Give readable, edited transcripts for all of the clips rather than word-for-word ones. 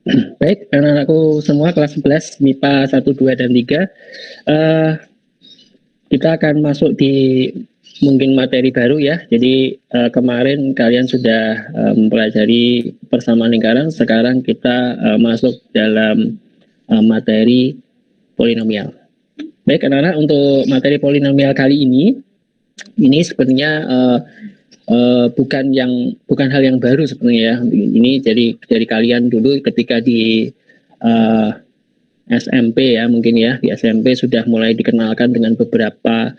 Baik, anak-anakku semua kelas 11 MIPA 1, 2, dan 3. Kita akan masuk di mungkin materi baru ya. Jadi kemarin kalian sudah mempelajari persamaan lingkaran, sekarang kita masuk dalam materi polinomial. Baik anak-anak, untuk materi polinomial kali ini sebenarnya bukan hal yang baru sebenarnya ya. Ini dari kalian dulu ketika di SMP ya, mungkin ya di SMP sudah mulai dikenalkan dengan beberapa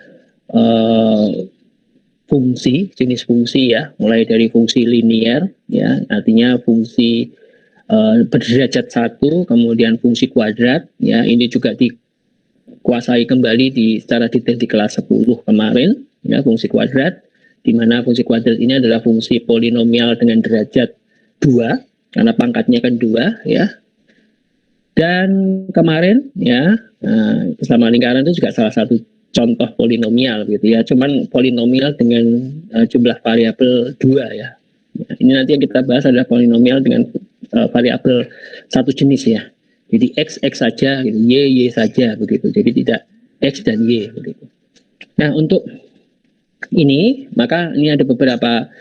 fungsi, jenis fungsi ya, mulai dari fungsi linier ya, artinya fungsi berderajat 1, kemudian fungsi kuadrat ya, ini juga dikuasai kembali secara detail di kelas 10 kemarin ya, fungsi kuadrat, di mana fungsi kuadrat ini adalah fungsi polinomial dengan derajat 2 karena pangkatnya kan 2 ya. Dan kemarin ya persamaan lingkaran itu juga salah satu contoh polinomial gitu ya, cuman polinomial dengan jumlah variabel 2 ya. Ini nanti yang kita bahas adalah polinomial dengan variabel satu jenis ya. Jadi x saja, gitu, y saja begitu. Jadi tidak x dan y begitu. Nah, untuk ini maka ini ada beberapa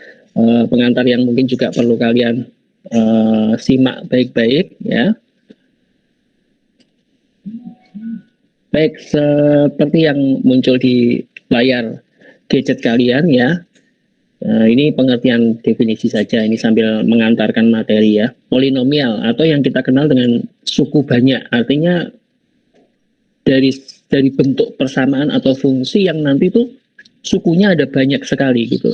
pengantar yang mungkin juga perlu kalian simak baik-baik ya. Baik, seperti yang muncul di layar gadget kalian ya. Ini pengertian definisi saja, ini sambil mengantarkan materi ya. Polinomial atau yang kita kenal dengan suku banyak, artinya dari bentuk persamaan atau fungsi yang nanti tuh sukunya ada banyak sekali gitu.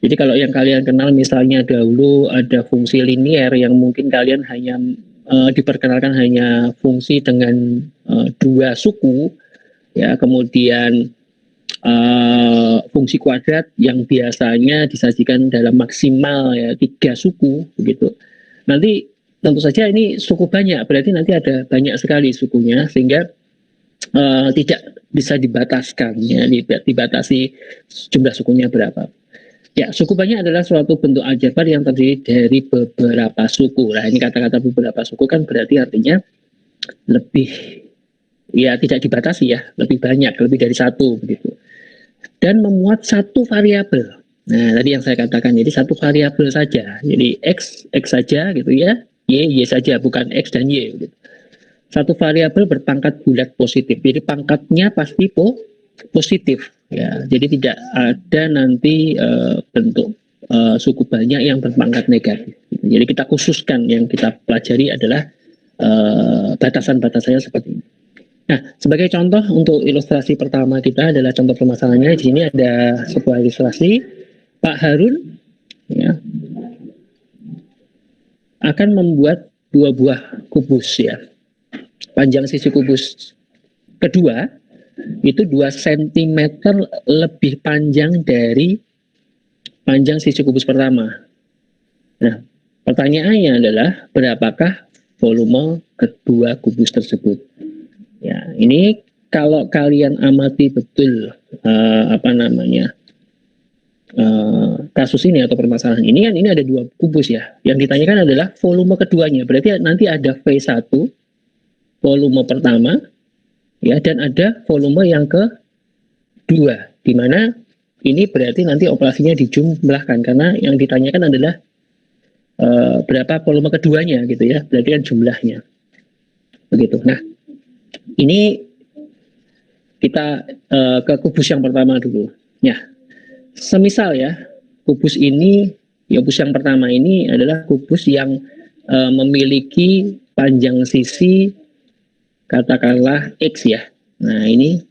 Jadi kalau yang kalian kenal misalnya dahulu ada fungsi linier yang mungkin kalian hanya diperkenalkan hanya fungsi dengan 2 suku ya, kemudian fungsi kuadrat yang biasanya disajikan dalam maksimal ya 3 suku begitu. Nanti tentu saja ini suku banyak, berarti nanti ada banyak sekali sukunya sehingga tidak bisa dibataskan ya, dibatasi jumlah sukunya berapa. Ya, suku banyak adalah suatu bentuk aljabar yang terdiri dari beberapa suku. Nah, ini kata-kata beberapa suku kan berarti artinya lebih, ya tidak dibatasi ya, lebih banyak, lebih dari satu begitu. Dan memuat satu variabel. Nah, tadi yang saya katakan, jadi satu variabel saja. Jadi x saja gitu ya, y saja, bukan x dan y. Gitu. Satu variabel berpangkat bulat positif. Jadi pangkatnya pasti positif ya. Jadi tidak ada nanti bentuk suku banyak yang berpangkat negatif. Jadi kita khususkan yang kita pelajari adalah batasan-batasannya seperti ini. Nah, sebagai contoh untuk ilustrasi pertama kita adalah contoh permasalahannya. Di sini ada sebuah ilustrasi. Pak Harun ya, akan membuat 2 buah kubus ya. Panjang sisi kubus kedua itu 2 cm lebih panjang dari panjang sisi kubus pertama. Nah, pertanyaannya adalah berapakah volume kedua kubus tersebut? Ya, ini kalau kalian amati betul kasus ini atau permasalahan ini kan, ini ada 2 kubus ya. Yang ditanyakan adalah volume keduanya. Berarti nanti ada V1 volume pertama ya, dan ada volume yang kedua, di mana ini berarti nanti operasinya dijumlahkan karena yang ditanyakan adalah berapa volume keduanya gitu ya, berarti kan jumlahnya begitu. Nah, ini kita ke kubus yang pertama dulu ya. Semisal ya, kubus ini ya, kubus yang pertama ini adalah kubus yang memiliki panjang sisi katakanlah x ya. Nah, ini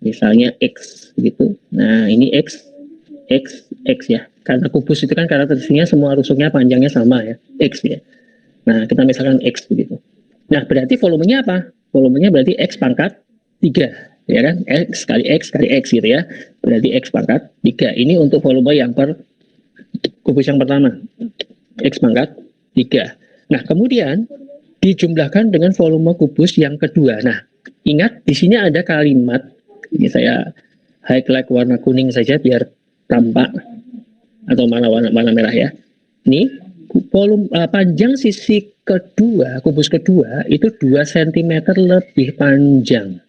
misalnya x gitu. Nah, ini x ya. Karena kubus itu kan karakteristiknya semua rusuknya panjangnya sama ya, x ya. Nah, kita misalkan x begitu. Nah, berarti volumenya apa? Volumenya berarti x pangkat 3 ya kan, x kali x gitu ya, berarti x pangkat 3. Ini untuk volume yang per kubus yang pertama, x pangkat 3. Nah, kemudian dijumlahkan dengan volume kubus yang kedua. Nah, ingat di sini ada kalimat, ini saya highlight warna kuning saja biar tampak, atau warna merah ya. Ini panjang sisi kedua, kubus kedua itu 2 cm lebih panjang.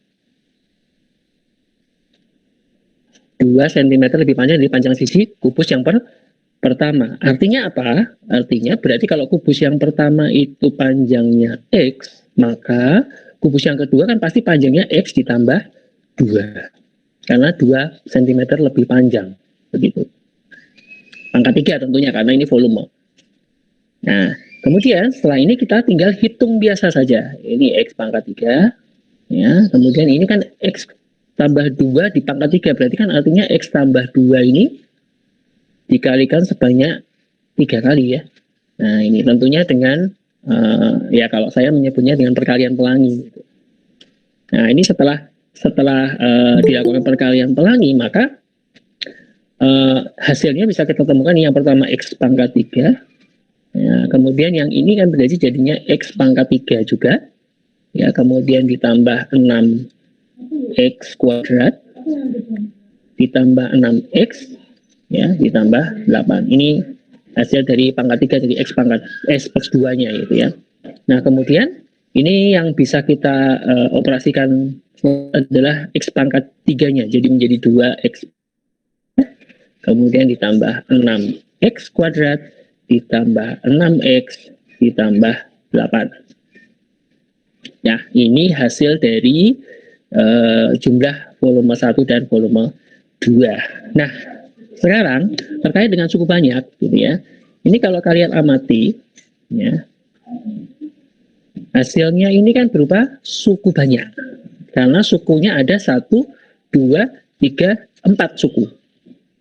2 cm lebih panjang dari panjang sisi kubus yang pertama. Artinya apa? Artinya berarti kalau kubus yang pertama itu panjangnya X, maka kubus yang kedua kan pasti panjangnya X ditambah 2. Karena 2 cm lebih panjang. Begitu. Pangkat 3 tentunya karena ini volume. Nah, kemudian setelah ini kita tinggal hitung biasa saja. Ini X pangkat 3. Ya, kemudian ini kan X tambah 2 di pangkat 3. Berarti kan artinya X tambah 2 ini dikalikan sebanyak 3 kali ya. Nah, ini tentunya dengan ya kalau saya menyebutnya dengan perkalian pelangi. Nah, ini setelah dilakukan perkalian pelangi, maka hasilnya bisa kita temukan yang pertama X pangkat 3. Ya, kemudian yang ini kan berarti jadinya X pangkat 3 juga. Ya, kemudian ditambah 6X kuadrat. Ditambah 6X. Ya, ditambah 8. Ini hasil dari pangkat 3 dari X pangkat S plus 2-nya gitu ya. Nah, kemudian ini yang bisa kita operasikan adalah X pangkat 3-nya. Jadi menjadi 2X. Kemudian ditambah 6X kuadrat, ditambah 6X, ditambah 8. Nah, ini hasil dari jumlah volume 1 dan volume 2. Nah, sekarang terkait dengan suku banyak gitu ya. Ini kalau kalian amati ya. Hasilnya ini kan berupa suku banyak. Karena sukunya ada 1, 2, 3, 4 suku.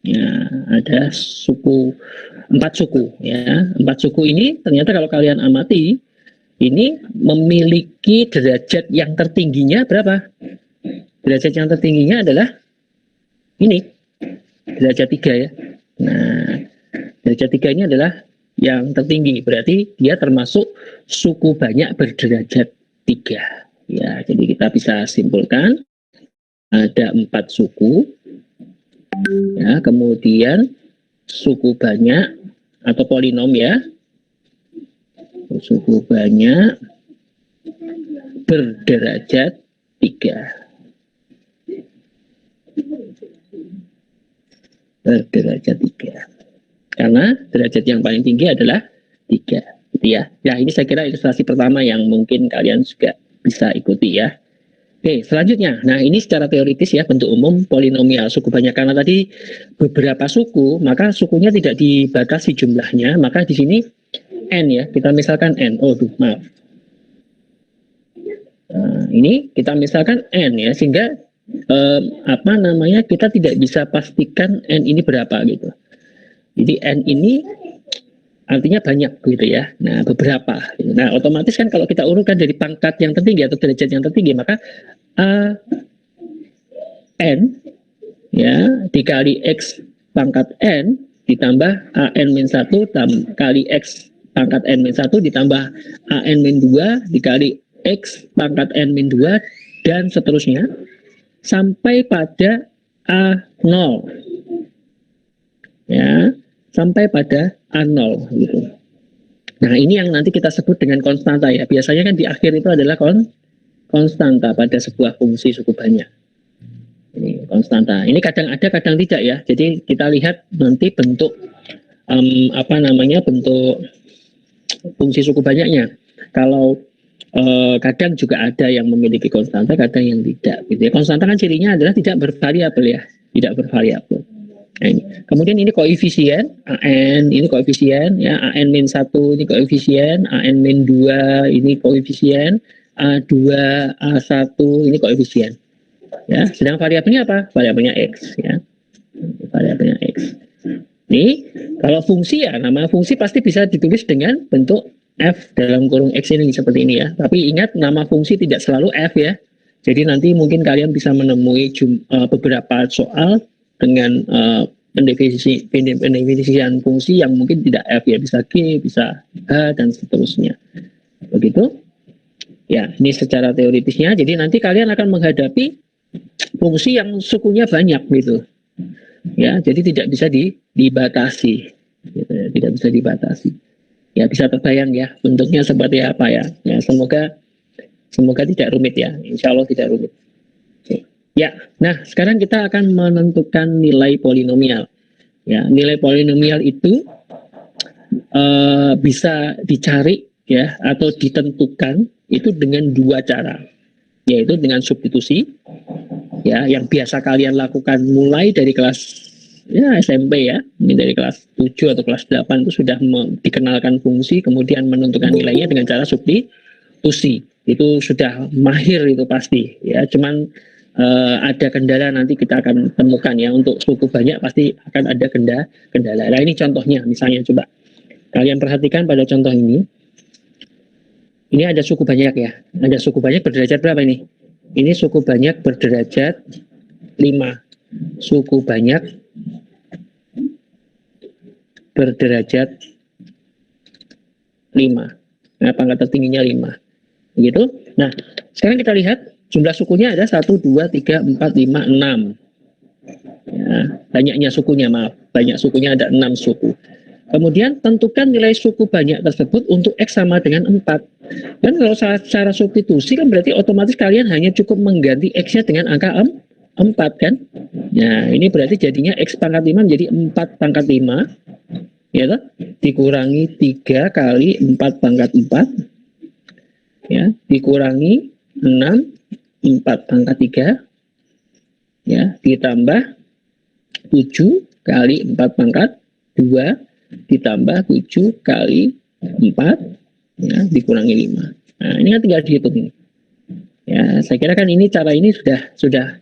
Ya, ada 4 suku ya. 4 suku ini ternyata kalau kalian amati ini memiliki derajat yang tertingginya berapa? Derajat yang tertingginya adalah ini. Derajat 3 ya. Nah, derajat 3 ini adalah yang tertinggi. Berarti dia termasuk suku banyak berderajat 3. Ya, jadi kita bisa simpulkan ada 4 suku. Ya, kemudian suku banyak atau polinom ya. Suku banyak berderajat 3. Derajat 3. Karena derajat yang paling tinggi adalah 3 gitu ya. Ya, ini saya kira ilustrasi pertama yang mungkin kalian juga bisa ikuti ya. Oke, selanjutnya. Nah, ini secara teoritis ya bentuk umum polinomial suku banyak. Karena tadi beberapa suku, maka sukunya tidak dibatasi jumlahnya, maka di sini n ya. Kita misalkan n. Oh, maaf. Nah, ini kita misalkan n ya, sehingga kita tidak bisa pastikan n ini berapa gitu. Jadi n ini artinya banyak gitu ya. Nah, beberapa. Nah, otomatis kan kalau kita urutkan dari pangkat yang tertinggi atau derajat yang tertinggi, maka n ya dikali x pangkat n ditambah an-1 kali x pangkat n-1 ditambah an-2 dikali x pangkat n-2 dan seterusnya sampai pada A0 ya, sampai pada A0 gitu. Nah, ini yang nanti kita sebut dengan konstanta ya. Biasanya kan di akhir itu adalah konstanta pada sebuah fungsi suku banyak. Ini konstanta. Ini kadang ada, kadang tidak ya. Jadi kita lihat nanti bentuk bentuk fungsi suku banyaknya. Kalau kadang juga ada yang memiliki konstanta, kadang yang tidak. Gitu ya. Konstanta kan cirinya adalah tidak bervariabel ya, tidak bervariabel. Nah, ini. Kemudian ini koefisien an, ini koefisien ya, an-1 ini koefisien, an-2 ini koefisien, a2, a1 ini koefisien. Ya, sedang variabelnya apa? Variabelnya x ya. Variabelnya x. Ini kalau fungsi ya, nama fungsi pasti bisa ditulis dengan bentuk f dalam kurung x ini seperti ini ya. Tapi ingat nama fungsi tidak selalu f ya. Jadi nanti mungkin kalian bisa menemui beberapa soal dengan pendefinisian fungsi yang mungkin tidak f ya, bisa g, bisa h dan seterusnya. Begitu. Ya, ini secara teoritisnya. Jadi nanti kalian akan menghadapi fungsi yang sukunya banyak gitu. Ya, jadi tidak bisa dibatasi. Gitu ya, tidak bisa dibatasi. Ya, bisa terbayang ya bentuknya seperti apa ya. Ya, semoga tidak rumit ya. Insya Allah tidak rumit. Oke. Ya, nah sekarang kita akan menentukan nilai polinomial. Ya, nilai polinomial itu bisa dicari ya atau ditentukan itu dengan dua cara, yaitu dengan substitusi ya yang biasa kalian lakukan mulai dari kelas ya SMP ya, ini dari kelas 7 atau kelas 8 itu sudah dikenalkan fungsi kemudian menentukan nilainya dengan cara substitusi. Itu sudah mahir itu pasti ya, cuman ada kendala nanti kita akan temukan ya, untuk suku banyak pasti akan ada kendala. Nah ini contohnya, misalnya coba kalian perhatikan pada contoh ini ada suku banyak ya, ada suku banyak berderajat berapa ini? Ini suku banyak berderajat 5, suku banyak berderajat 5. Nah, pangkat tertingginya 5. Begitu. Nah, sekarang kita lihat jumlah sukunya ada 1, 2, 3, 4, 5, 6. Ya, banyaknya sukunya, maaf. Banyak sukunya, ada 6 suku. Kemudian tentukan nilai suku banyak tersebut untuk X sama dengan 4. Dan kalau secara substitusi kan berarti otomatis kalian hanya cukup mengganti X-nya dengan angka 4 kan. Nah ini berarti jadinya X pangkat 5 menjadi 4 pangkat 5. Ya toh? Dikurangi 3 kali 4 pangkat 4. Ya, dikurangi 6 4 pangkat 3. Ya, ditambah 7 kali 4 pangkat 2 ditambah 7 kali 4 ya, dikurangi 5. Nah, ini kan tinggal dihitung. Ya, saya kira kan ini cara ini sudah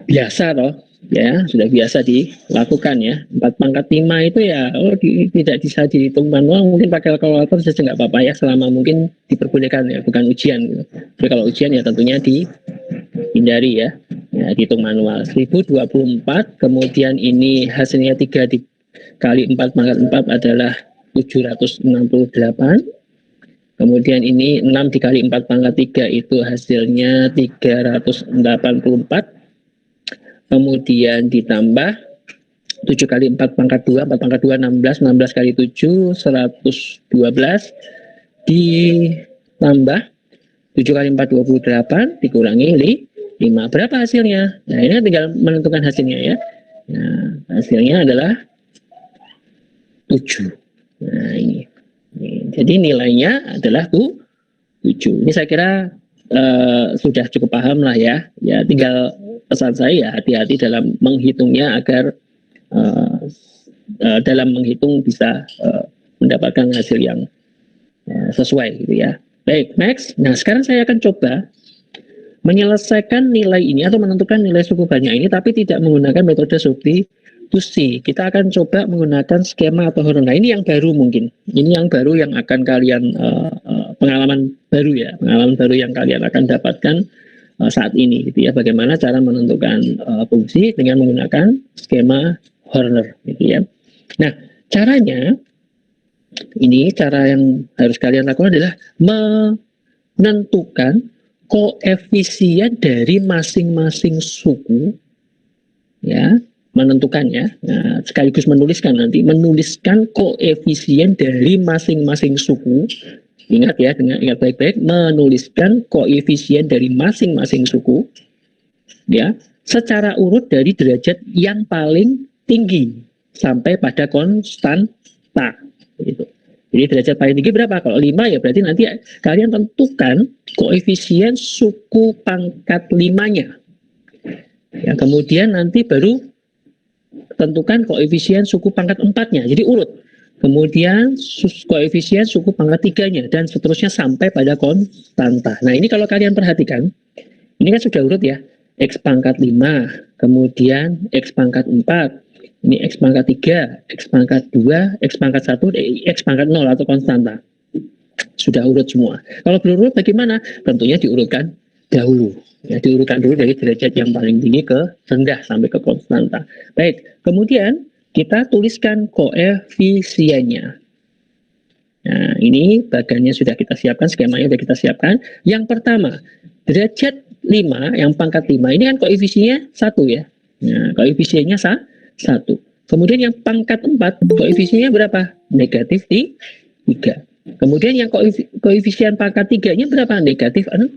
biasa toh, ya, sudah biasa dilakukan ya. 4 pangkat 5 itu ya tidak bisa dihitung manual, mungkin pakai kalkulator saja nggak apa-apa ya, selama mungkin diperbolehkan ya, bukan ujian gitu. Tapi kalau ujian ya tentunya dihindari ya. Ya, dihitung manual. 1024, kemudian ini hasilnya 3 kali 4 pangkat 4 adalah 768. Kemudian ini 6 dikali 4 pangkat 3 itu hasilnya 384. Kemudian ditambah 7 kali 4 pangkat 2, 4 pangkat 2 16, 16 kali 7 112, ditambah 7 kali 4 28 dikurangi 5. Berapa hasilnya? Nah ini tinggal menentukan hasilnya ya. Nah hasilnya adalah 7. Nah ini. Jadi nilainya adalah 7. Ini saya kira sudah cukup paham lah ya. Ya tinggal pesan saya hati-hati dalam menghitungnya agar dalam menghitung bisa mendapatkan hasil yang sesuai gitu ya. Baik, next. Nah sekarang saya akan coba menyelesaikan nilai ini atau menentukan nilai suku banyak ini tapi tidak menggunakan metode substitusi. Kita akan coba menggunakan skema atau horner. Nah, ini yang baru mungkin. Ini yang baru yang akan kalian pengalaman baru ya, pengalaman baru yang kalian akan dapatkan saat ini gitu ya. Bagaimana cara menentukan fungsi dengan menggunakan skema Horner gitu ya. Nah, caranya ini, cara yang harus kalian lakukan adalah menentukan koefisien dari masing-masing suku ya, menentukannya. Nah, sekaligus menuliskan nanti, menuliskan koefisien dari masing-masing suku. Ingat ya, ingat baik-baik, menuliskan koefisien dari masing-masing suku ya, secara urut dari derajat yang paling tinggi sampai pada konstanta gitu. Jadi derajat paling tinggi berapa? Kalau 5 ya berarti nanti kalian tentukan koefisien suku pangkat 5-nya. Ya, kemudian nanti baru tentukan koefisien suku pangkat 4-nya. Jadi urut. Kemudian koefisien suku pangkat 3-nya dan seterusnya sampai pada konstanta. Nah, ini kalau kalian perhatikan, ini kan sudah urut ya. X pangkat 5, kemudian X pangkat 4, ini X pangkat 3, X pangkat 2, X pangkat 1, X pangkat 0 atau konstanta. Sudah urut semua. Kalau belum urut bagaimana? Tentunya diurutkan dahulu. Ya, diurutkan dulu dari derajat yang paling tinggi ke rendah sampai ke konstanta. Baik, kemudian kita tuliskan koefisiennya. Nah, ini bagannya sudah kita siapkan, skemanya sudah kita siapkan. Yang pertama, derajat 5, yang pangkat 5, ini kan koefisiennya 1 ya. Nah, koefisiennya 1. Kemudian yang pangkat 4, koefisiennya berapa? Negatif 3. 3. Kemudian yang koefisien pangkat 3-nya berapa? Negatif 6.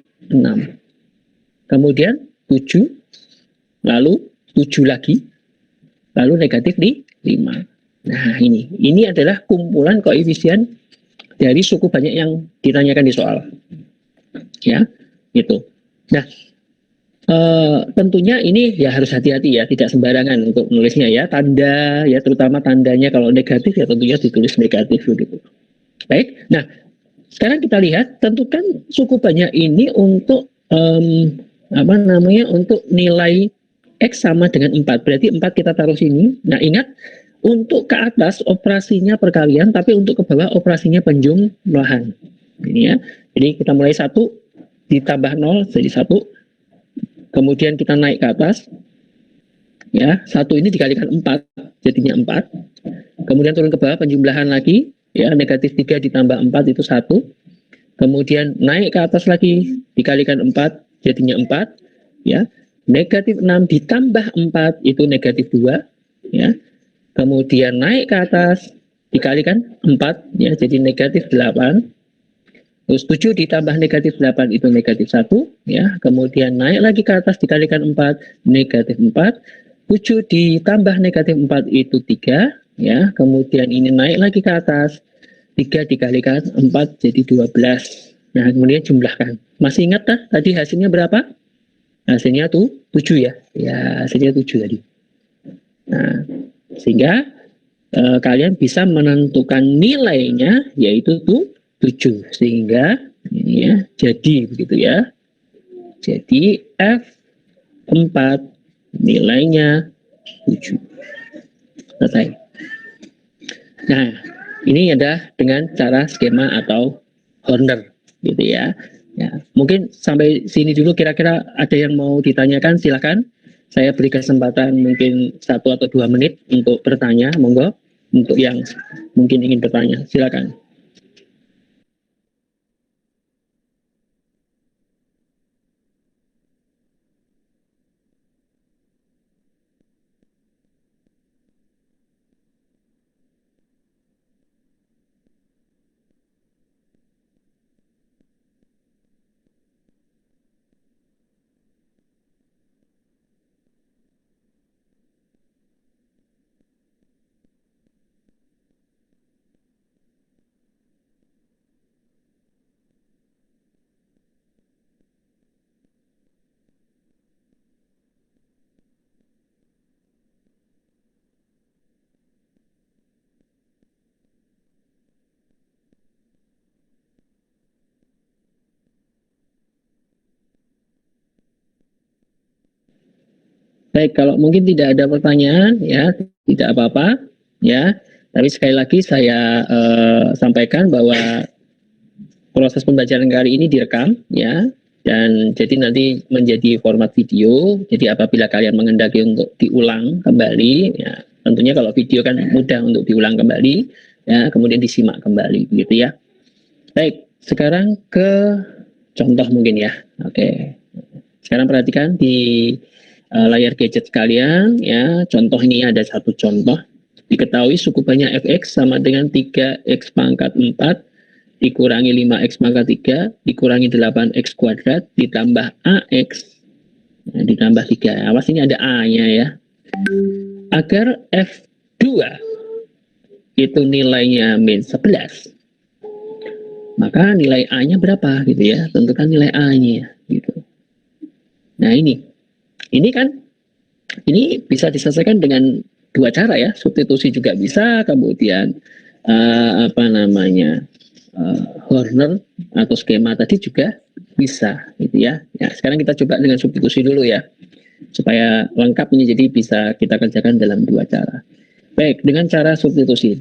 Kemudian 7, lalu 7 lagi, lalu negatif 5. Nah, ini adalah kumpulan koefisien dari suku banyak yang ditanyakan di soal. Ya, gitu. Nah, tentunya ini ya harus hati-hati ya, tidak sembarangan untuk nulisnya ya. Tanda ya, terutama tandanya kalau negatif ya tentunya ditulis negatif begitu. Baik. Nah, sekarang kita lihat tentukan suku banyak ini untuk untuk nilai X sama dengan 4. Berarti 4 kita taruh sini. Nah, ingat untuk ke atas operasinya perkalian, tapi untuk ke bawah operasinya penjumlahan. Ini ya. Jadi kita mulai 1 ditambah 0 jadi 1. Kemudian kita naik ke atas. Ya, 1 ini dikalikan 4 jadinya 4. Kemudian turun ke bawah penjumlahan lagi, ya, negatif 3 ditambah 4 itu 1. Kemudian naik ke atas lagi dikalikan 4 jadinya 4, ya. Negatif 6 ditambah 4 itu negatif 2, ya. Kemudian naik ke atas dikalikan 4, ya, jadi negatif 8. Terus 7 ditambah negatif 8 itu negatif 1, ya. Kemudian naik lagi ke atas dikalikan 4, negatif 4. 7 ditambah negatif 4 itu 3, ya. Kemudian ini naik lagi ke atas, 3 dikalikan 4 jadi 12. Nah, kemudian jumlahkan. Masih ingat kan tadi hasilnya berapa? Hasilnya tuh 7 ya. Ya, hasilnya 7 tadi. Nah, sehingga kalian bisa menentukan nilainya yaitu tuh 7. Sehingga ini ya jadi begitu ya. Jadi F4 nilainya 7. Selesai. Nah, ini ada dengan cara skema atau Horner gitu ya. Ya, mungkin sampai sini dulu, kira-kira ada yang mau ditanyakan, silakan. Saya beri kesempatan mungkin 1 atau 2 menit untuk bertanya, monggo. Untuk yang mungkin ingin bertanya, silakan. Baik, kalau mungkin tidak ada pertanyaan, ya tidak apa-apa, ya. Tapi sekali lagi saya sampaikan bahwa proses pembelajaran kali ini direkam, ya, dan jadi nanti menjadi format video. Jadi apabila kalian menghendaki untuk diulang kembali, ya, tentunya kalau video kan mudah untuk diulang kembali, ya, kemudian disimak kembali, gitu ya. Baik, sekarang ke contoh mungkin ya. Oke, sekarang perhatikan di layar gadget kalian ya. Contoh ini ada satu contoh. Diketahui suku banyak fx sama dengan 3x pangkat 4 dikurangi 5x pangkat 3 dikurangi 8x kuadrat ditambah ax, nah, ditambah 3. Awas ini ada a-nya ya. Agar f2 itu nilainya min 11, maka nilai a-nya berapa gitu ya. Tentukan nilai a-nya gitu. Nah, ini kan ini bisa diselesaikan dengan 2 cara ya, substitusi juga bisa, kemudian Horner atau skema tadi juga bisa gitu ya. Ya, sekarang kita coba dengan substitusi dulu ya, supaya lengkap ini, jadi bisa kita kerjakan dalam 2 cara. Baik, dengan cara substitusi,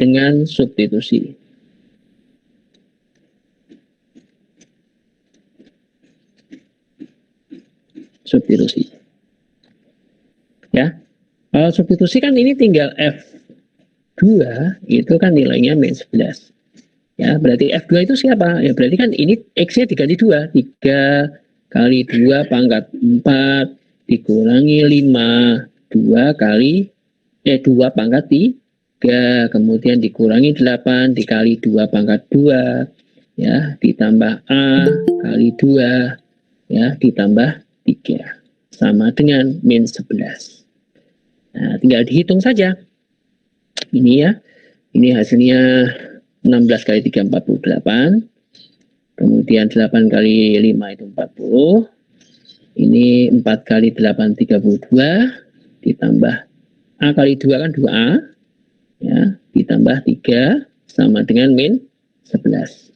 substitusi. Ya, substitusi kan ini tinggal F2 itu kan nilainya min 11. Ya, berarti F2 itu siapa? Ya, berarti kan ini X-nya dikali 2. 3 kali 2 pangkat 4 dikurangi 5. 2 kali 2 pangkat 3, kemudian dikurangi 8 dikali 2 pangkat 2, ya, ditambah A kali 2, ya, ditambah 3. Sama dengan min 11. Nah, tinggal dihitung saja. Ini ya, ini hasilnya 16 kali 3, 48. Kemudian 8 kali 5 itu 40. Ini 4 kali 8, 32. Ditambah A kali 2 kan 2A. Ya, ditambah 3 sama dengan min 11.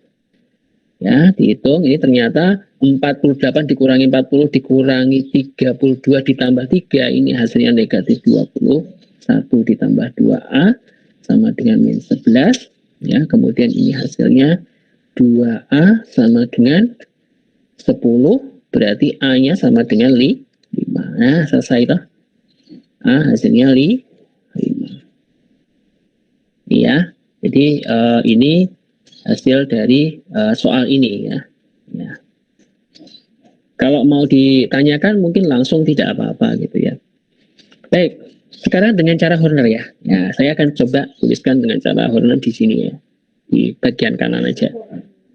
Ya, dihitung ini ternyata 48 dikurangi 40 dikurangi 32 ditambah 3, ini hasilnya negatif 21 ditambah 2A sama dengan min 11. Ya, kemudian ini hasilnya 2A sama dengan 10, berarti A-nya sama dengan 5. Nah, selesai toh. A hasilnya 5. Iya, jadi ini hasil dari soal ini ya. Ya. Kalau mau ditanyakan mungkin langsung tidak apa-apa gitu ya. Baik, sekarang dengan cara Horner ya. Ya, saya akan coba tuliskan dengan cara Horner di sini ya. Di bagian kanan aja.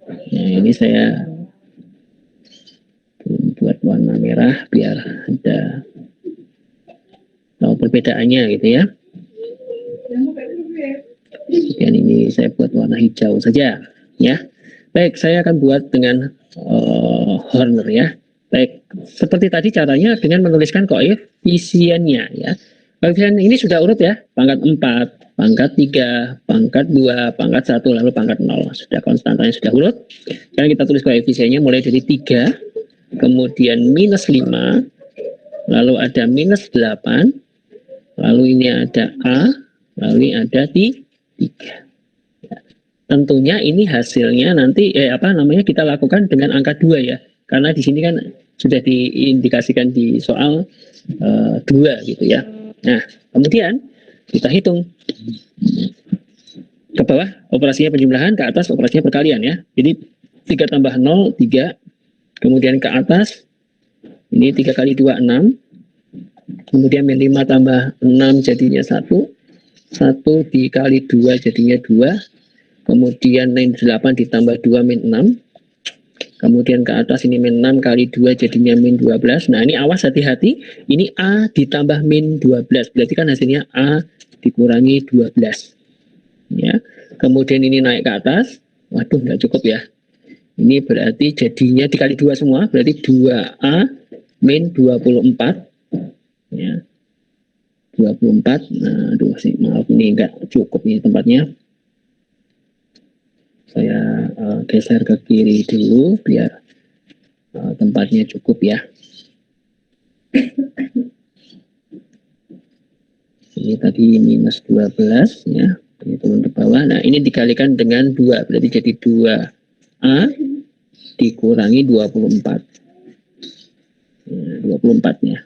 Nah, ini saya buat warna merah biar ada tahu perbedaannya gitu ya. Dan ini saya buat warna hijau saja ya. Baik, saya akan buat dengan Horner ya. Baik, seperti tadi caranya dengan menuliskan koefisiennya ya. Koefisien ini sudah urut ya, pangkat 4, pangkat 3, pangkat 2, pangkat 1, lalu pangkat 0. Sudah konstantanya sudah urut. Sekarang kita tulis koefisiennya mulai dari 3, kemudian minus 5, lalu ada minus 8, lalu ini ada A, lalu ini ada 3. Ya. Tentunya ini hasilnya nanti kita lakukan dengan angka 2 ya. Karena di sini kan sudah diindikasikan di soal 2 gitu ya. Nah, kemudian kita hitung ke bawah operasinya penjumlahan, ke atas operasinya perkalian ya. Jadi 3 tambah 0, 3. Kemudian ke atas, ini 3 kali 2, 6. Kemudian min 5 tambah 6 jadinya 1. 1 dikali 2 jadinya 2. Kemudian min 8 ditambah 2 min 6. Kemudian ke atas ini min 6 kali 2 jadinya min 12. Nah, ini awas hati-hati. Ini A ditambah min 12. Berarti kan hasilnya A dikurangi 12. Ya. Kemudian ini naik ke atas. Waduh, nggak cukup ya. Ini berarti jadinya dikali 2 semua. Berarti 2A min 24. Ya. 24. Nah, aduh sih, maaf ini nggak cukup nih tempatnya. Saya geser ke kiri dulu biar tempatnya cukup ya. Ini tadi minus 12 ya, ini turun ke bawah. Nah, ini dikalikan dengan 2, berarti jadi 2A dikurangi 24. Nah, 24-nya.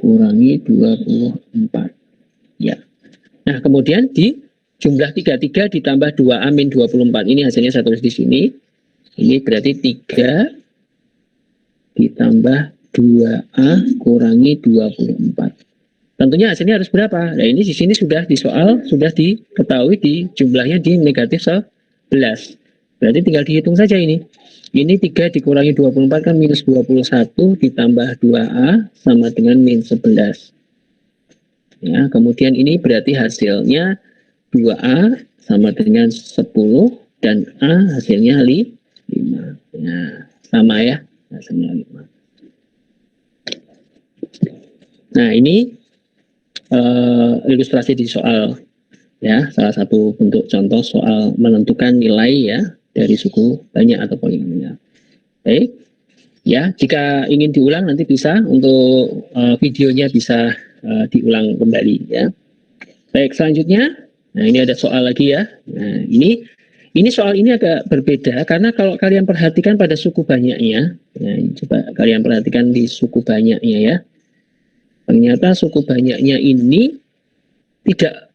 Kurangi 24 ya. Nah, kemudian di jumlah 33 ditambah 2A min 24, ini hasilnya saya tulis di sini. Ini berarti 3 ditambah 2A kurangi 24. Tentunya hasilnya harus berapa? Nah, ini di sini sudah di soal sudah diketahui di jumlahnya di negatif 11. Berarti tinggal dihitung saja ini. Ini 3 dikurangi 24 kan minus 21 ditambah 2A sama dengan min 11. Ya, kemudian ini berarti hasilnya 2A sama dengan 10 dan A hasilnya 5. Ya, sama ya, hasilnya 5. Nah, ini ilustrasi di soal ya, salah satu bentuk contoh soal menentukan nilai ya dari suku banyak atau polinomial. Baik, ya jika ingin diulang nanti bisa untuk videonya bisa diulang kembali ya. Baik, selanjutnya, nah ini ada soal lagi ya. Nah ini soal ini agak berbeda karena kalau kalian perhatikan pada suku banyaknya, nah, coba kalian perhatikan di suku banyaknya ya. Ternyata suku banyaknya ini tidak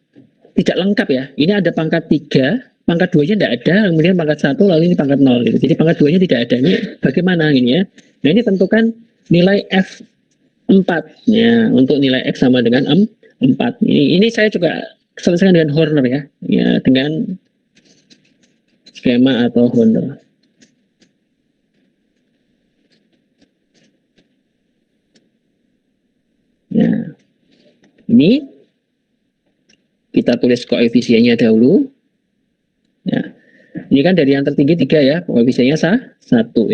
lengkap ya. Ini ada pangkat 3, pangkat 2-nya tidak ada, kemudian pangkat 1, lalu ini pangkat 0 gitu. Jadi pangkat 2-nya tidak ada. Ini bagaimana ini ya? Nah, ini tentukan nilai F4 ya, untuk nilai X sama dengan 4. Ini saya juga selesaikan dengan Horner ya. Ya, dengan skema atau Horner. Ya. Ini kita tulis koefisiennya dahulu. Ya. Ini kan dari yang tertinggi 3 ya, koefisiennya 1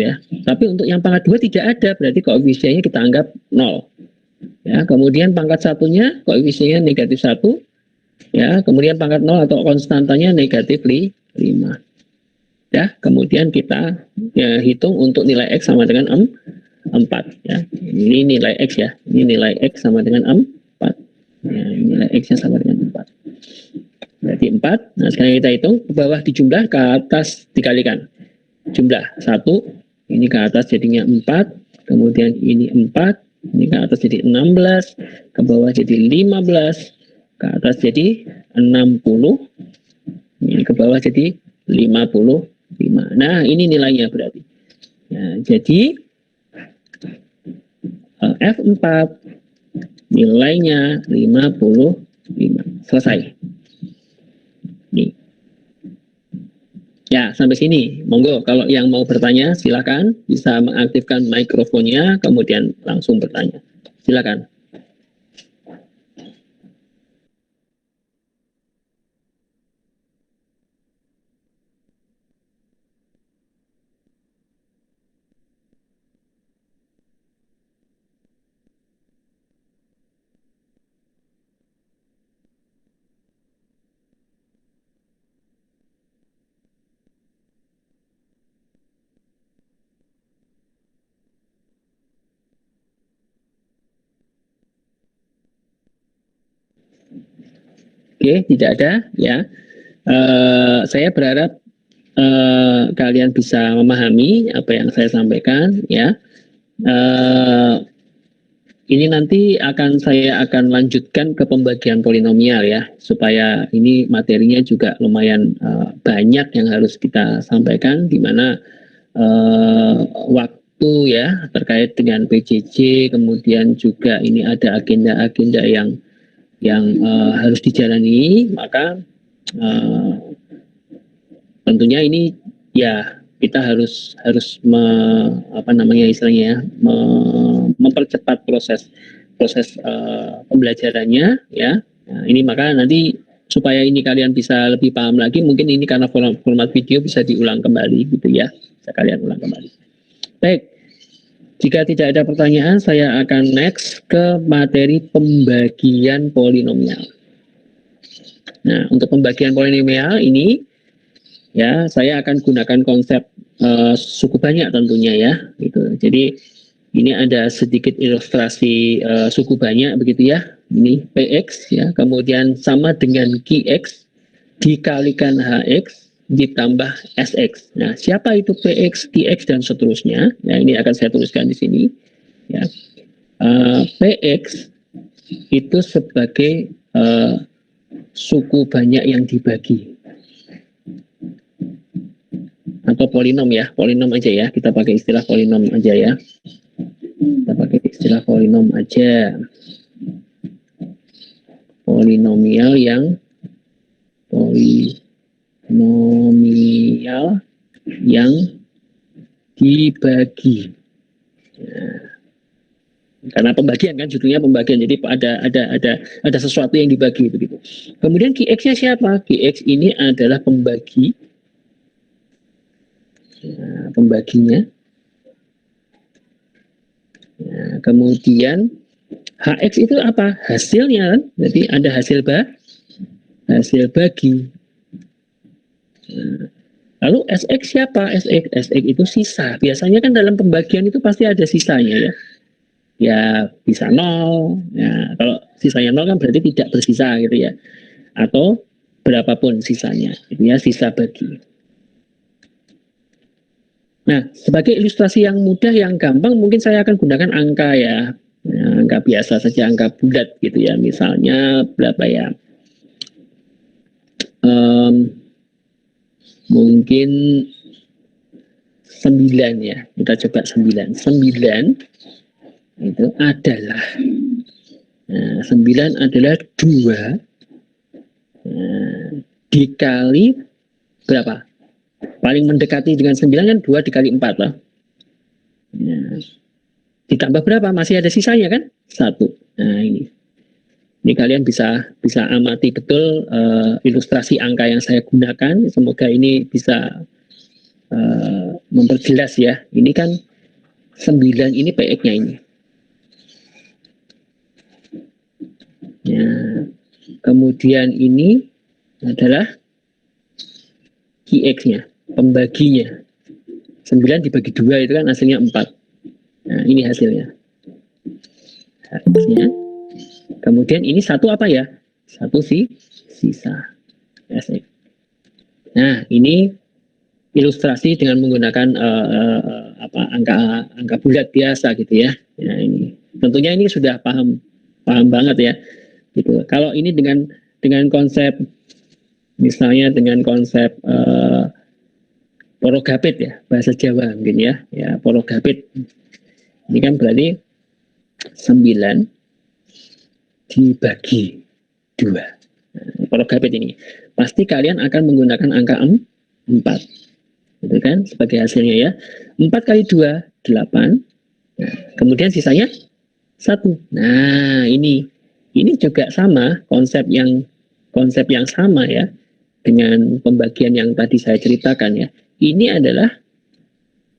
ya. Tapi untuk yang pangkat 2 tidak ada, berarti koefisiennya kita anggap 0. Ya, kemudian pangkat 1-nya koefisiennya negatif 1. Ya, kemudian pangkat 0 atau konstantanya negatif 5. Ya, kemudian kita ya, hitung untuk nilai X sama dengan 4 ya. Ini nilai X ya. Ini nilai X sama dengan 4. Ya, nilai X-nya sama dengan 4. Berarti 4. Nah, sekarang kita hitung ke bawah dijumlah, ke atas dikalikan. Jumlah 1, ini ke atas jadinya 4, kemudian ini 4, ini ke atas jadi 16, ke bawah jadi 15, ke atas jadi 60, ini ke bawah jadi 55. Nah, ini nilainya berarti. Ya, jadi F4 nilainya 55. Selesai. Nih. Ya, sampai sini. Monggo, kalau yang mau bertanya, silakan bisa mengaktifkan mikrofonnya, kemudian langsung bertanya. Silakan. Oke, tidak ada ya. Saya berharap kalian bisa memahami apa yang saya sampaikan ya. Ini nanti saya akan lanjutkan ke pembagian polinomial ya, supaya ini materinya juga lumayan banyak yang harus kita sampaikan, di mana waktu ya terkait dengan PJJ, kemudian juga ini ada agenda-agenda yang harus dijalani, maka tentunya ini ya kita harus apa namanya istilahnya ya, mempercepat proses pembelajarannya ya. Nah, ini maka nanti supaya ini kalian bisa lebih paham lagi, mungkin ini karena format video bisa diulang kembali gitu ya, bisa kalian ulang kembali. Baik, jika tidak ada pertanyaan, saya akan next ke materi pembagian polinomial. Nah, untuk pembagian polinomial ini ya saya akan gunakan konsep suku banyak tentunya ya gitu. Jadi ini ada sedikit ilustrasi suku banyak begitu ya. Ini PX ya, kemudian sama dengan QX dikalikan HX ditambah SX. Nah, siapa itu PX, QX dan seterusnya? Nah, ini akan saya tuliskan di sini ya. PX itu sebagai suku banyak yang dibagi atau polinom ya, polinom aja ya, kita pakai istilah polinom aja ya, kita pakai istilah polinom aja, polinomial yang dibagi. Nah, karena pembagian kan judulnya pembagian, jadi ada sesuatu yang dibagi begitu. Kemudian QX-nya siapa? QX ini adalah pembagi. Nah, pembaginya. Nah, kemudian HX itu apa? Hasilnya kan? Jadi ada hasil bagi. Nah, lalu SX siapa? SX itu sisa. Biasanya kan dalam pembagian itu pasti ada sisanya ya. Ya bisa 0. Ya, kalau sisanya 0 kan berarti tidak bersisa gitu ya. Atau berapapun sisanya. Itu ya sisa bagi. Nah, sebagai ilustrasi yang mudah, yang gampang, mungkin saya akan gunakan angka ya. Nah, angka biasa saja, angka bulat gitu ya. Misalnya berapa ya? mungkin 9 ya. Kita coba 9. 9 itu adalah 9 adalah 2 dikali berapa? Paling mendekati dengan 9 kan 2 dikali 4 lah. Ditambah berapa? Masih ada sisanya kan? 1. Nah ini. Ini kalian bisa amati betul ilustrasi angka yang saya gunakan. Semoga ini bisa memperjelas ya. Ini kan 9 ini PX-nya ini. Ya. Kemudian ini adalah QX-nya, pembaginya. 9 dibagi 2 itu kan hasilnya 4. Nah, ini hasilnya. Hasilnya. Kemudian ini 1 apa ya? 1 sisa. SX. Nah, ini ilustrasi dengan menggunakan angka bulat biasa gitu ya. Nah, ini tentunya ini sudah paham banget ya. Gitu. Kalau ini dengan konsep misalnya dengan konsep porogapit ya, bahasa Jawa mungkin ya. Ya, porogapit. Ini kan berarti 9 dibagi 2. Nah, porogapit ini. Pasti kalian akan menggunakan angka 4. Gitu kan, sebagai hasilnya ya. 4 kali 2, 8. Nah, kemudian sisanya 1. Nah, ini juga sama konsep yang sama ya dengan pembagian yang tadi saya ceritakan ya. Ini adalah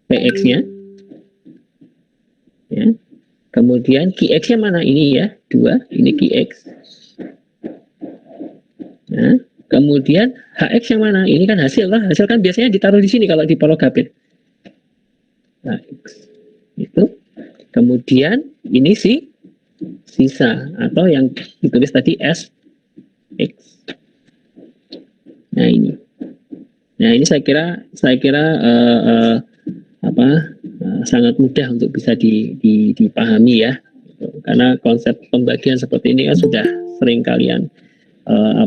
PX-nya ya. Kemudian QX-nya mana? Ini ya, 2, ini QX. Nah, kemudian HX yang mana? Ini kan hasil lah. Hasil kan biasanya ditaruh di sini kalau di porogapit. Nah, itu. Kemudian ini sisa atau yang ditulis tadi SX. Nah ini. Nah ini saya kira sangat mudah untuk bisa dipahami ya. Karena konsep pembagian seperti ini kan sudah sering kalian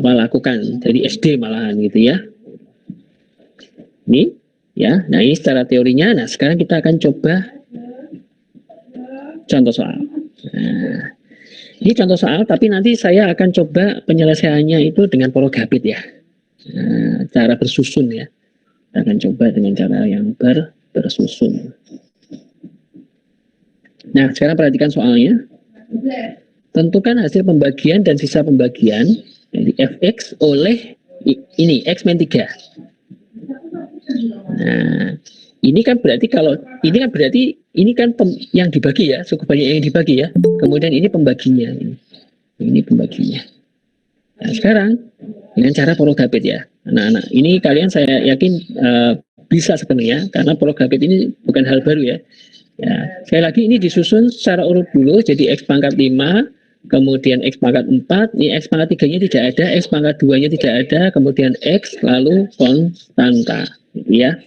lakukan dari SD malahan gitu ya. Ini ya. Nah ini secara teorinya. Nah sekarang kita akan coba contoh soal. Nah, ini contoh soal, tapi nanti saya akan coba penyelesaiannya itu dengan porogapit ya. Nah, cara bersusun ya. Kita akan coba dengan cara yang bersusun. Nah, sekarang perhatikan soalnya. Tentukan hasil pembagian dan sisa pembagian dari fx oleh ini x min 3. Nah, ini kan berarti yang dibagi ya, cukup banyak yang dibagi ya. Kemudian ini pembaginya. Ini pembaginya. Nah, sekarang dengan cara porogapit ya. Anak-anak, ini kalian saya yakin bisa sebenarnya karena porogapit ini bukan hal baru ya. Ya, sekali lagi ini disusun secara urut dulu jadi x pangkat 5, kemudian x pangkat 4, ini x pangkat 3-nya tidak ada, x pangkat 2-nya tidak ada, kemudian x lalu konstanta gitu ya.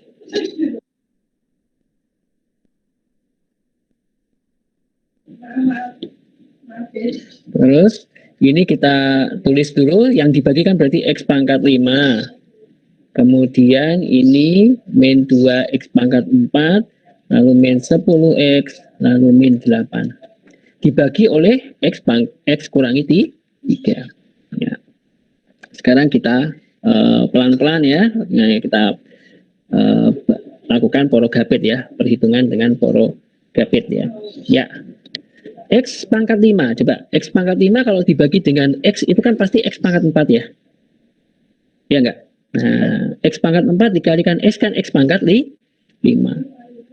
Terus ini kita tulis dulu yang dibagikan berarti x pangkat 5. Kemudian ini min 2 x pangkat 4, lalu min 10x, lalu min 8. Dibagi oleh x kurangi 3. Ya. Sekarang kita pelan-pelan ya, nah, kita lakukan porogapit ya, perhitungan dengan porogapit ya. Ya. X pangkat 5, coba x pangkat 5 kalau dibagi dengan x itu kan pasti x pangkat 4 ya. Ya enggak? Nah, x pangkat 4 dikalikan x kan x pangkat 5.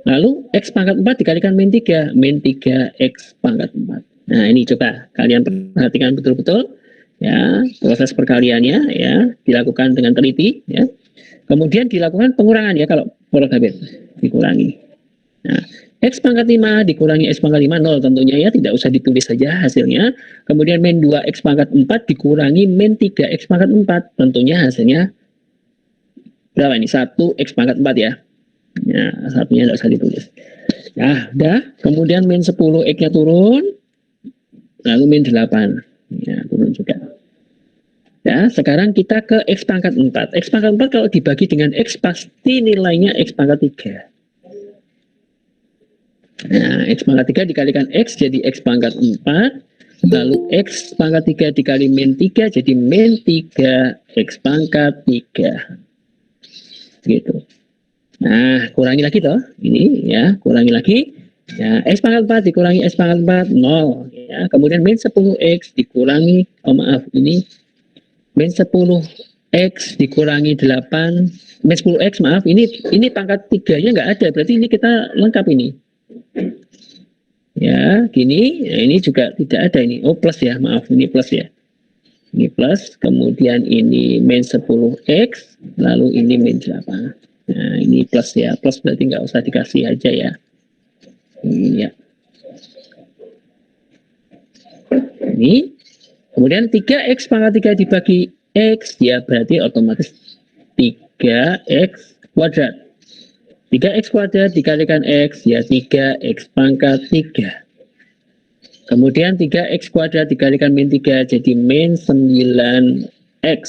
Lalu x pangkat 4 dikalikan min 3, min 3x pangkat 4. Nah, ini coba kalian perhatikan betul-betul ya, proses perkaliannya ya, dilakukan dengan teliti ya. Kemudian dilakukan pengurangan ya kalau porogapit, dikurangi. Nah, x pangkat 5 dikurangi x pangkat 5, 0 tentunya ya, tidak usah ditulis saja hasilnya. Kemudian min 2x pangkat 4 dikurangi min 3x pangkat 4, tentunya hasilnya berapa ini? 1x pangkat 4 ya. Ya, satunya tidak usah ditulis. Ya, udah. Kemudian min 10x-nya turun. Lalu min 8. Ya, turun juga. Ya, sekarang kita ke X pangkat 4. X pangkat 4 kalau dibagi dengan X pasti nilainya X pangkat 3. Nah, X pangkat 3 dikalikan X jadi X pangkat 4. Lalu X pangkat 3 dikali min 3 jadi min 3 X pangkat 3. Gitu. Nah, kurangi lagi toh. Ini ya, kurangi lagi. Ya, X pangkat 4 dikurangi X pangkat 4, 0. Ya, kemudian min 10X dikurangi, oh maaf, ini min 10X dikurangi 8, min 10X maaf, ini pangkat 3-nya nggak ada, berarti ini kita lengkap ini. Ya, gini, ya ini juga tidak ada ini. Oh, plus ya, maaf, ini plus ya. Ini plus, kemudian ini min 10X, lalu ini min 8. Nah, ini plus ya, plus berarti nggak usah dikasih aja ya. Ini ya. Ini, kemudian 3X pangkat 3 dibagi X, ya berarti otomatis 3X kuadrat. 3X kuadrat dikalikan X, ya 3X pangkat 3. Kemudian 3X kuadrat dikalikan min 3, jadi min 9X.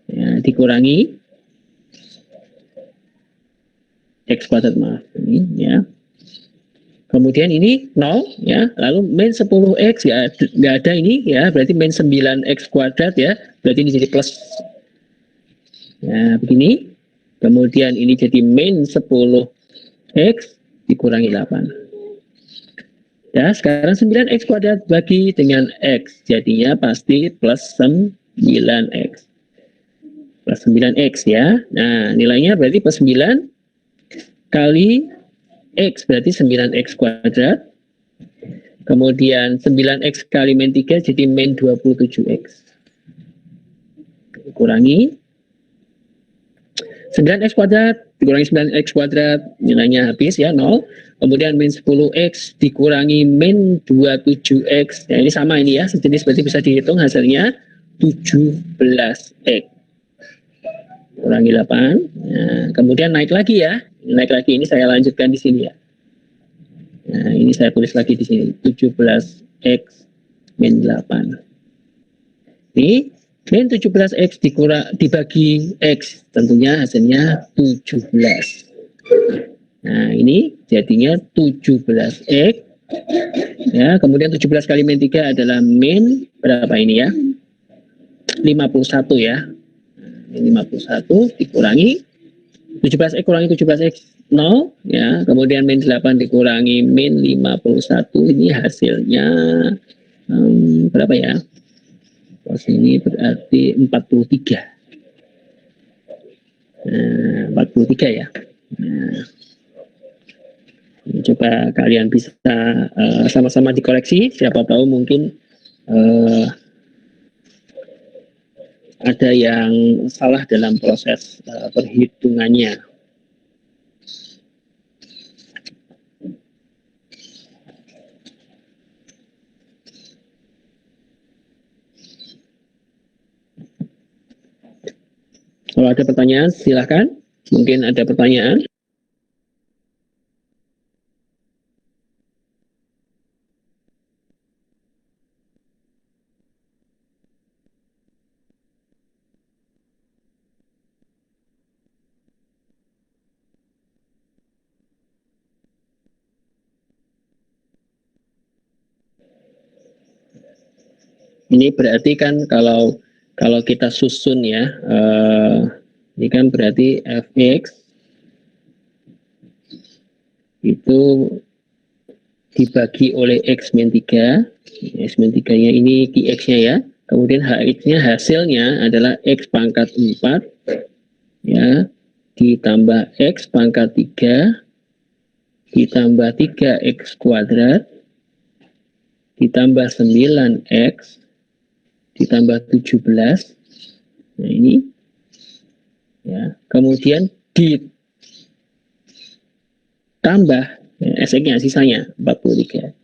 Ya, dikurangi X kuadrat, maaf. Ini ya. Kemudian ini 0, ya. Lalu min 10X, ya nggak ada ini, ya. Berarti min 9X kuadrat, ya. Berarti ini jadi plus. Ya, begini. Kemudian ini jadi min 10X dikurangi 8. Ya, sekarang 9X kuadrat bagi dengan X. Jadinya pasti plus 9X. Plus 9X ya. Nah, nilainya berarti plus 9 kali X. Berarti 9X kuadrat. Kemudian 9X kali min 3 jadi min 27X. Kurangi 9X kuadrat dikurangi 9X kuadrat, nilainya habis ya 0. Kemudian min 10X dikurangi min 27X. Ya, ini sama ini ya, sejenis, berarti bisa dihitung hasilnya 17X. Kurangi 8. Nah, kemudian naik lagi ya. Naik lagi, ini saya lanjutkan di sini ya. Nah, ini saya tulis lagi di sini 17X min 8. Ini min 17X dibagi X, tentunya hasilnya 17. Nah, ini jadinya 17X. Ya, kemudian 17 kali min 3 adalah min berapa ini ya? 51 ya. Ini 51 dikurangi 17X kurangi 17X 0 ya. Kemudian min 8 dikurangi min 51, ini hasilnya berapa ya? Terus ini berarti 43. Nah, 43 ya. Nah, coba kalian bisa sama-sama dikoreksi, siapa tahu mungkin ada yang salah dalam proses perhitungannya. Kalau ada pertanyaan silahkan, mungkin ada pertanyaan. Ini berarti kan kalau kita susun ya, ini kan berarti fx itu dibagi oleh x min 3, x min 3-nya ini qx-nya ya, kemudian hx-nya hasilnya adalah x pangkat 4 ya, ditambah x pangkat 3 ditambah 3x kuadrat ditambah 9x ditambah 17. Nah, ini ya, kemudian ditambah ya, SX-nya sisanya 43.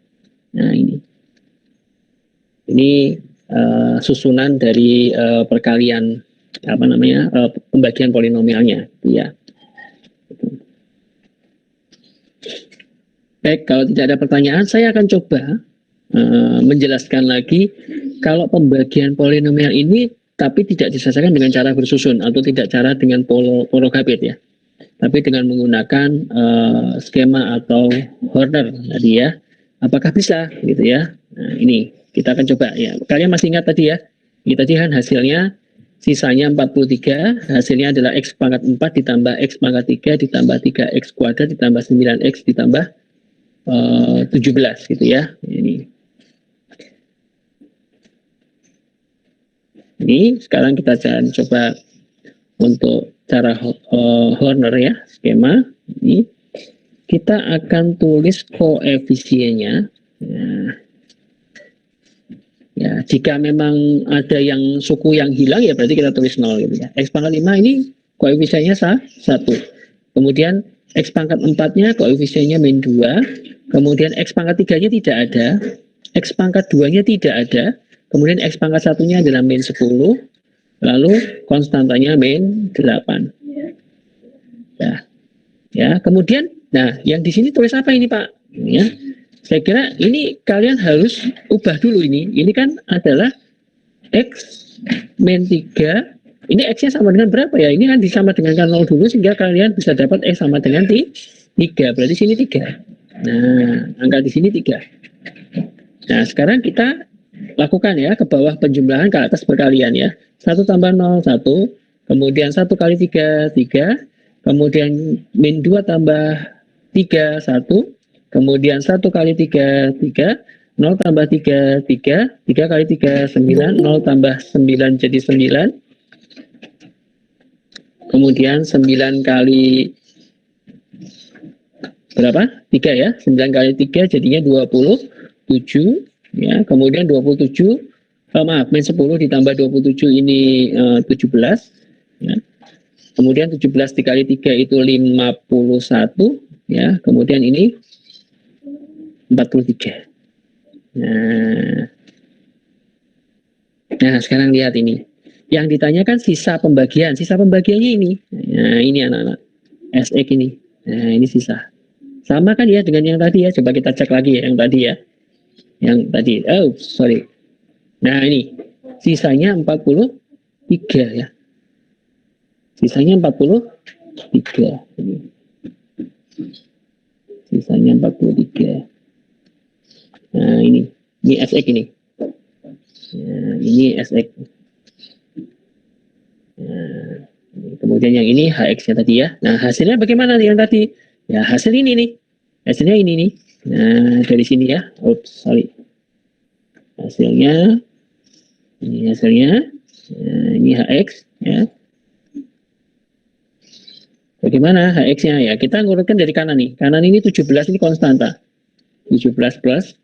Nah, ini susunan dari perkalian apa namanya, pembagian polinomialnya ya. Baik, kalau tidak ada pertanyaan saya akan coba menjelaskan lagi kalau pembagian polinomial ini tapi tidak diselesaikan dengan cara bersusun atau tidak cara dengan porogabit ya, tapi dengan menggunakan skema atau Horner tadi ya. Apakah bisa gitu ya? Nah, ini kita akan coba ya. Kalian masih ingat tadi ya? Ini tadi kan hasilnya sisanya 43, hasilnya adalah X pangkat 4 ditambah X pangkat 3 ditambah 3X kuadrat ditambah 9X ditambah 17 gitu ya. Ini sekarang kita akan coba untuk cara Horner ya, skema. Ini kita akan tulis koefisiennya. Ya, jika memang ada yang suku yang hilang ya berarti kita tulis 0 gitu ya. X pangkat 5 ini koefisiennya 1. Kemudian X pangkat 4-nya koefisiennya min 2. Kemudian X pangkat 3-nya tidak ada. X pangkat 2-nya tidak ada. Kemudian X pangkat 1-nya adalah min 10. Lalu konstantanya min 8. Ya. Ya, kemudian nah yang di sini tulis apa ini Pak? Ya. Saya kira ini kalian harus ubah dulu ini. Ini kan adalah X min 3. Ini X-nya sama dengan berapa ya? Ini kan disama dengan 0 dulu sehingga kalian bisa dapat X sama dengan 3. Berarti sini 3. Nah, angka di sini 3. Nah, sekarang kita lakukan ya ke bawah penjumlahan ke atas perkalian ya. 1 tambah 0, 1. Kemudian 1 kali 3, 3. Kemudian min 2 tambah 3, 1. Kemudian 1 kali 3, 3. 0 tambah 3, 3. 3 kali 3, 9. 0 tambah 9 jadi 9. Kemudian 9 kali berapa? 3 ya. 9 kali 3 jadinya 27. Ya, kemudian 27. Maaf, min 10 ditambah 27 ini 17. Ya. Kemudian 17 dikali 3 itu 51. Ya, kemudian ini 43. Nah, sekarang lihat ini. Yang ditanyakan sisa pembagian. Sisa pembagiannya ini. Nah, ini anak-anak. SX ini. Nah, ini sisa. Sama kan ya dengan yang tadi ya. Coba kita cek lagi ya yang tadi ya. Yang tadi. Oh, sorry. Nah, ini. Sisanya 43 ya. Sisanya 43. Sisanya 43. Nah, ini SX ini. Nah, ini SX. Nah, kemudian yang ini HX-nya tadi ya. Nah, hasilnya bagaimana nih yang tadi? Ya, hasil ini nih. Hasilnya ini nih. Nah, dari sini ya. Oops, sorry. Hasilnya. Ini hasilnya. Nah, ini HX ya. Bagaimana HX-nya ya? Kita ngurutkan dari kanan nih. Kanan ini 17 ini konstanta. 17 plus.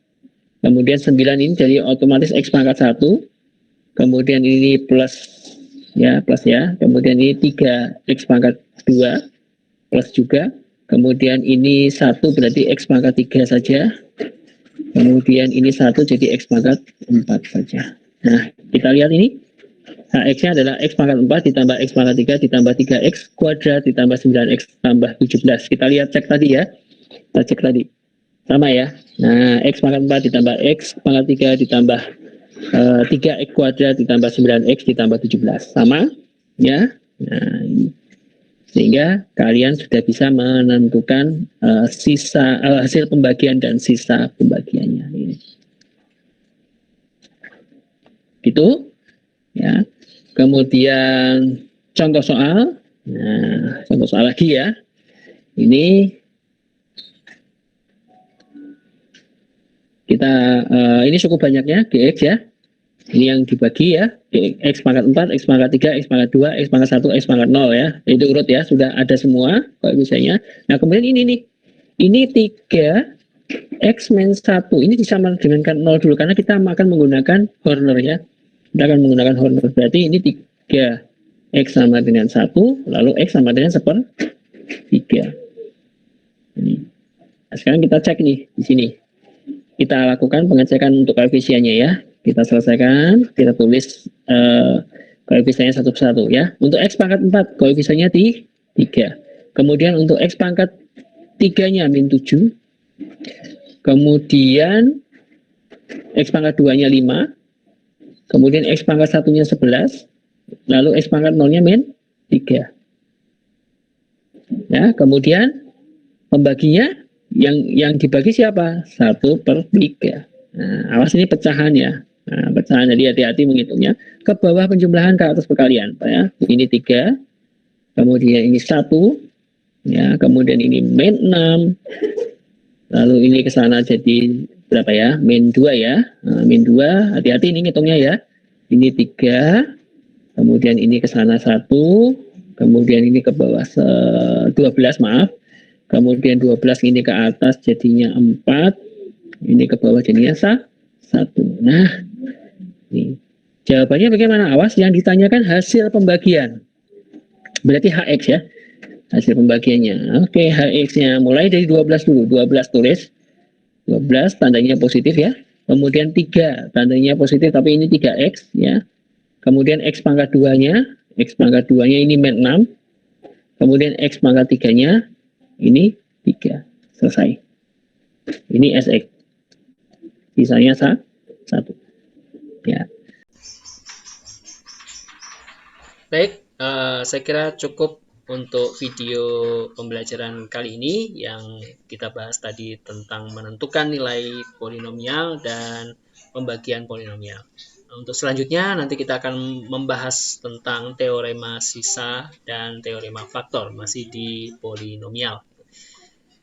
Kemudian 9 ini jadi otomatis X pangkat 1. Kemudian ini plus ya, plus ya. Kemudian ini 3 X pangkat 2 plus juga. Kemudian ini 1 berarti X pangkat 3 saja. Kemudian ini 1 jadi X pangkat 4 saja. Nah, kita lihat ini. HX-nya adalah X pangkat 4 ditambah X pangkat 3 ditambah 3X kuadrat ditambah 9X tambah 17. Kita lihat cek tadi ya. Kita cek tadi. Sama ya. Nah, X pangkat 4 ditambah X pangkat 3 ditambah 3X kuadrat ditambah 9X ditambah 17. Sama ya. Nah, ini. Sehingga kalian sudah bisa menentukan sisa hasil pembagian dan sisa pembagiannya. Ini. Gitu. Ya. Kemudian contoh soal. Nah, contoh soal lagi ya. Ini kita ini cukup banyaknya GX ya. Ini yang dibagi ya. X pangkat 4, X pangkat 3, X pangkat 2, X pangkat 1, X pangkat 0 ya. Itu urut ya, sudah ada semua koefisiennya. Nah, kemudian ini nih. Ini 3 X min 1. Ini disamakan dengan 0 dulu karena kita akan menggunakan Horner ya. Kita akan menggunakan Horner. Berarti ini 3 X sama dengan 1, lalu X sama dengan 1/3. Nah, sekarang kita cek nih di sini. Kita lakukan pengecekan untuk koefisiennya ya. Kita selesaikan, kita tulis koefisiennya satu persatu ya. Untuk X pangkat 4 koefisiennya 3. Kemudian untuk X pangkat 3-nya min 7. Kemudian X pangkat 2-nya 5. Kemudian X pangkat 1-nya 11. Lalu X pangkat 0-nya min 3. Ya, kemudian pembaginya yang dibagi siapa? 1/3. Nah, awas ini pecahan ya. Nah, pecahan, jadi hati-hati menghitungnya. Ke bawah penjumlahan, ke atas perkalian. Ya. Ini 3, kemudian ini 1, ya, kemudian ini min 6, lalu ini ke sana jadi berapa ya? Min 2 ya. Nah, min 2, hati-hati ini ngitungnya ya. Ini 3, kemudian ini ke sana 1, kemudian ini ke bawah 12, maaf. Kemudian 12 ini ke atas jadinya 4, ini ke bawah jadinya 1. Nah, ini jawabannya bagaimana? Awas, yang ditanyakan hasil pembagian. Berarti HX ya, hasil pembagiannya. Oke, HX-nya mulai dari 12 dulu. 12 tulis. 12 tandanya positif ya. Kemudian 3 tandanya positif tapi ini 3X ya. Kemudian X pangkat 2-nya, X pangkat 2-nya ini min 6. Kemudian X pangkat 3-nya ini 3. Selesai. Ini SX. Sisanya 1. Ya. Baik, saya kira cukup untuk video pembelajaran kali ini yang kita bahas tadi tentang menentukan nilai polinomial dan pembagian polinomial. Untuk selanjutnya nanti kita akan membahas tentang teorema sisa dan teorema faktor, masih di polinomial.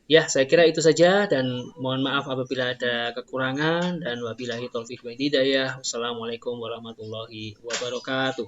Ya, saya kira itu saja dan mohon maaf apabila ada kekurangan dan wabillahi taufik wal hidayah. Wassalamualaikum warahmatullahi wabarakatuh.